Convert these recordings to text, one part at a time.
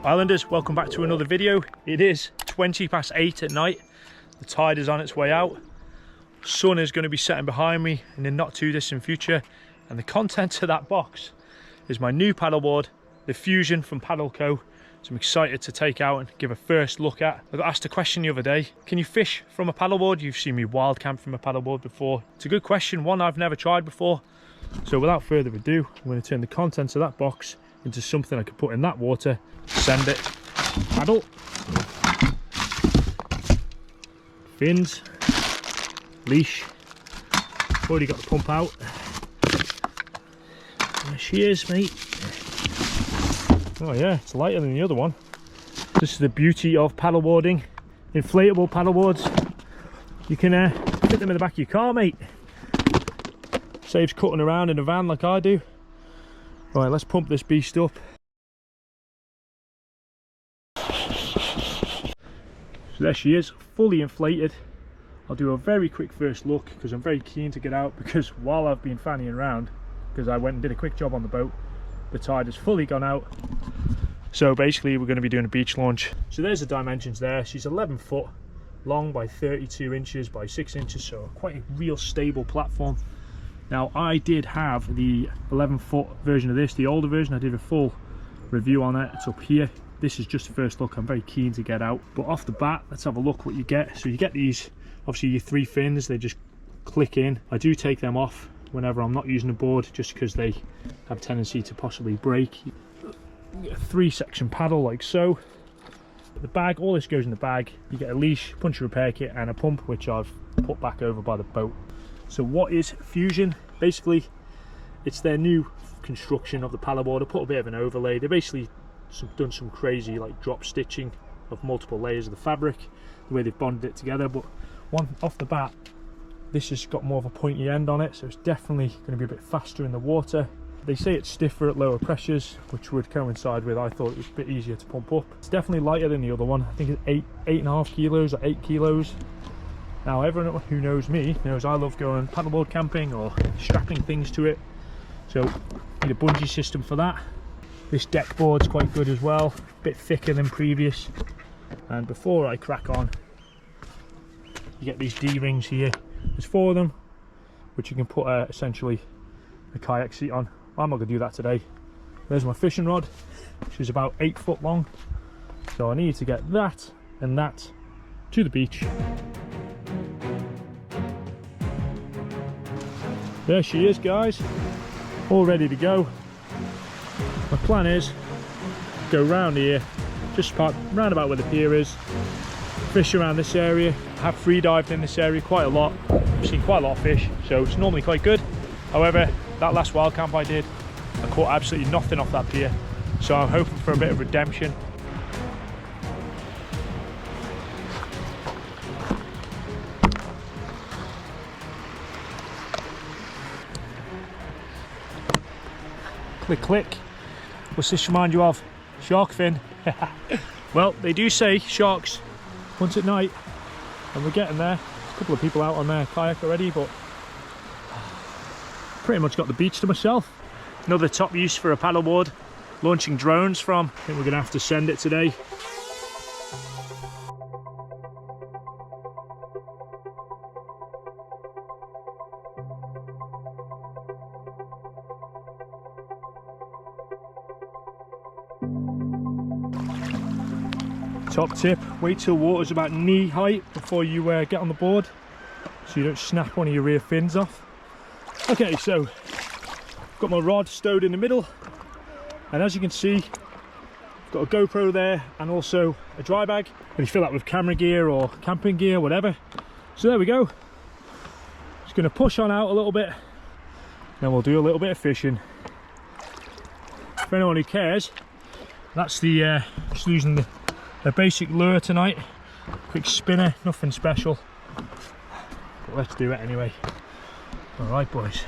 Islanders, welcome back to another video. It is 8:20 at night. The tide is on its way out. Sun is going to be setting behind me in the not too distant future. And the contents of that box is my new paddleboard, the Fusion from PaddleCo. So I'm excited to take out and give a first look at. I got asked a question the other day, can you fish from a paddleboard? You've seen me wild camp from a paddleboard before. It's a good question, one I've never tried before. So without further ado, I'm going to turn the contents of that box into something I could put in that water, send it, paddle, fins, leash, already got the pump out. There she is, mate. Oh yeah, it's lighter than the other one. This is the beauty of paddleboarding. Inflatable paddleboards. You can fit them in the back of your car, mate. Saves cutting around in a van like I do. Right, let's pump this beast up. So there she is, fully inflated. I'll do a very quick first look because I'm very keen to get out, because while I've been fannying around, because I went and did a quick job on the boat, the tide has fully gone out. So basically we're going to be doing a beach launch. So there's the dimensions there. She's 11 foot long by 32 inches by 6 inches, so quite a real stable platform. Now I did have the 11-foot version of this, the older version. I did a full review on it, it's up here. This is just the first look. I'm very keen to get out, but off the bat, let's have a look what you get. So you get these, obviously your 3 fins, they just click in. I do take them off whenever I'm not using the board, just because they have a tendency to possibly break. You get a 3-section paddle like so. The bag, all this goes in the bag. You get a leash, puncture repair kit, and a pump, which I've put back over by the boat. So what is Fusion? Basically, it's their new construction of the paddleboard. I put a bit of an overlay. They basically done some crazy like drop stitching of multiple layers of the fabric, the way they've bonded it together. But one off the bat, this has got more of a pointy end on it, so it's definitely going to be a bit faster in the water. They say it's stiffer at lower pressures, which would coincide with, I thought it was a bit easier to pump up. It's definitely lighter than the other one. I think it's 8.5 kilos or 8 kilos. Now everyone who knows me knows I love going paddleboard camping or strapping things to it. So need a bungee system for that. This deck board's quite good as well, a bit thicker than previous. And before I crack on, you get these D-rings here. There's 4 of them, which you can put essentially a kayak seat on. I'm not going to do that today. There's my fishing rod, which is about 8 foot long. So I need to get that and that to the beach. There she is, guys, all ready to go. My plan is go round here, just round about where the pier is, fish around this area. I have free dived in this area quite a lot. I've seen quite a lot of fish, so it's normally quite good. However, that last wild camp I did, I caught absolutely nothing off that pier, so I'm hoping for a bit of redemption. Click, click. What's this remind you of? Shark fin. Well, they do say sharks once at night, and we're getting there. A couple of people out on their kayak already, but pretty much got the beach to myself. Another top use for a paddleboard, launching drones from. I think we're gonna have to send it today. Top tip, wait till water's about knee height before you get on the board, so you don't snap one of your rear fins off. Okay, so got my rod stowed in the middle, and as you can see, I've got a GoPro there and also a dry bag. And you fill that with camera gear or camping gear, whatever. So there we go. Just gonna push on out a little bit, then we'll do a little bit of fishing. For anyone who cares, that's the just using the basic lure tonight. Quick spinner, nothing special, but let's do it anyway. All right, boys.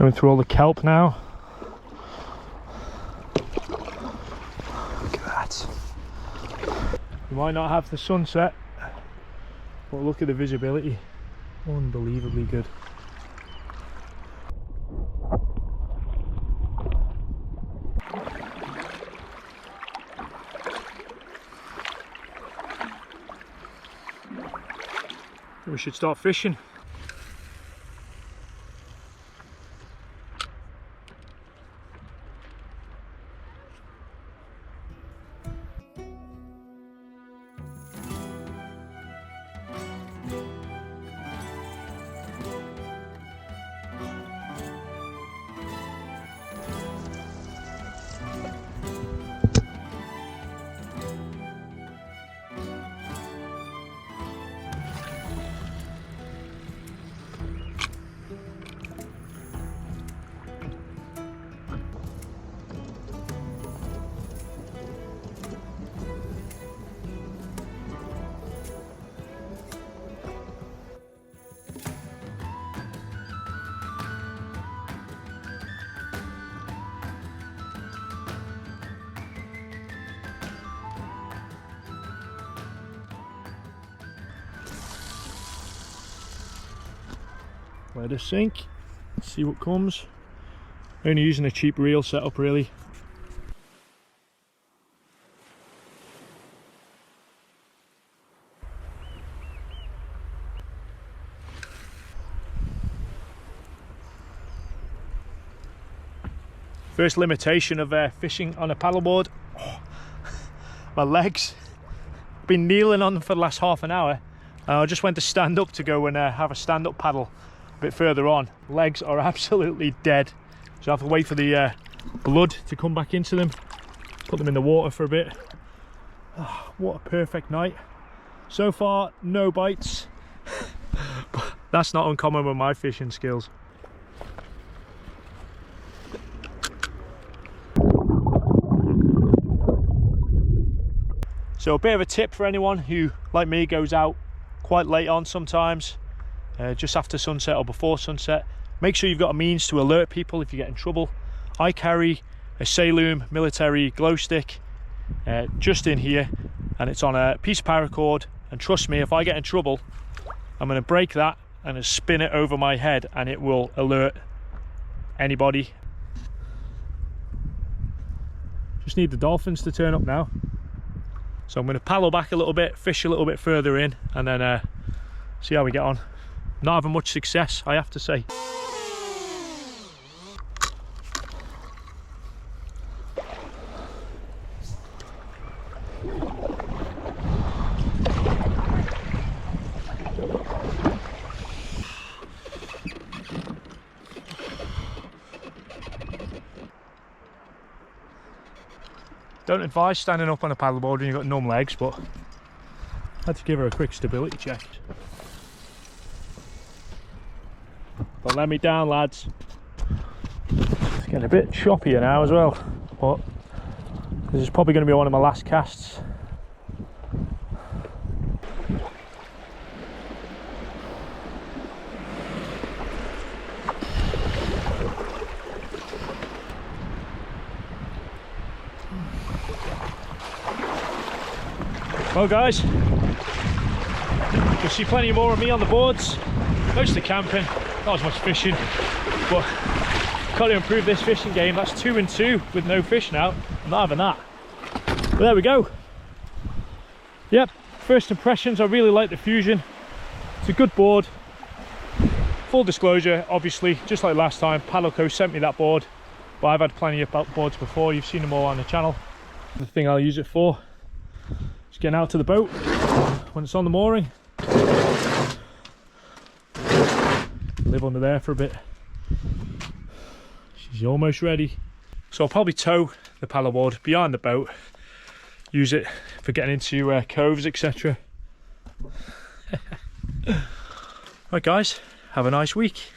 Going through all the kelp now. Look at that. You might not have the sunset, but look at the visibility. Unbelievably good. We should start fishing. Let it sink, see what comes. Only using a cheap reel setup really. First limitation of fishing on a paddleboard. Oh, my legs. I've been kneeling on them for the last half an hour. I just went to stand up to go and have a stand-up paddle a bit further on. Legs are absolutely dead, so I have to wait for the blood to come back into them, put them in the water for a bit. Oh, what a perfect night so far. No bites. But that's not uncommon with my fishing skills. So a bit of a tip for anyone who, like me, goes out quite late on sometimes, just after sunset or before sunset. Make sure you've got a means to alert people if you get in trouble. I carry a Saloom military glow stick just in here, and it's on a piece of paracord, and trust me, if I get in trouble, I'm going to break that and spin it over my head and it will alert anybody. Just need the dolphins to turn up now. So I'm going to paddle back a little bit, fish a little bit further in, and then see how we get on. Not having much success, I have to say. Don't advise standing up on a paddleboard when you've got numb legs, but I had to give her a quick stability check. Don't let me down, lads. It's getting a bit choppier now as well, but this is probably going to be one of my last casts. Well guys, you'll see plenty more of me on the boards, mostly camping, not as much fishing, but got to improve this fishing game. That's 2 and 2 with no fish now. I'm not having that. But there we go. Yep, first impressions, I really like the Fusion. It's a good board. Full disclosure, obviously, just like last time, PaddleCo sent me that board, but I've had plenty of boards before. You've seen them all on the channel. The thing I'll use it for, just getting out to the boat when it's on the mooring. Live under there for a bit. She's almost ready. So I'll probably tow the paddleboard behind the boat, use it for getting into coves, etc. Right guys, have a nice week.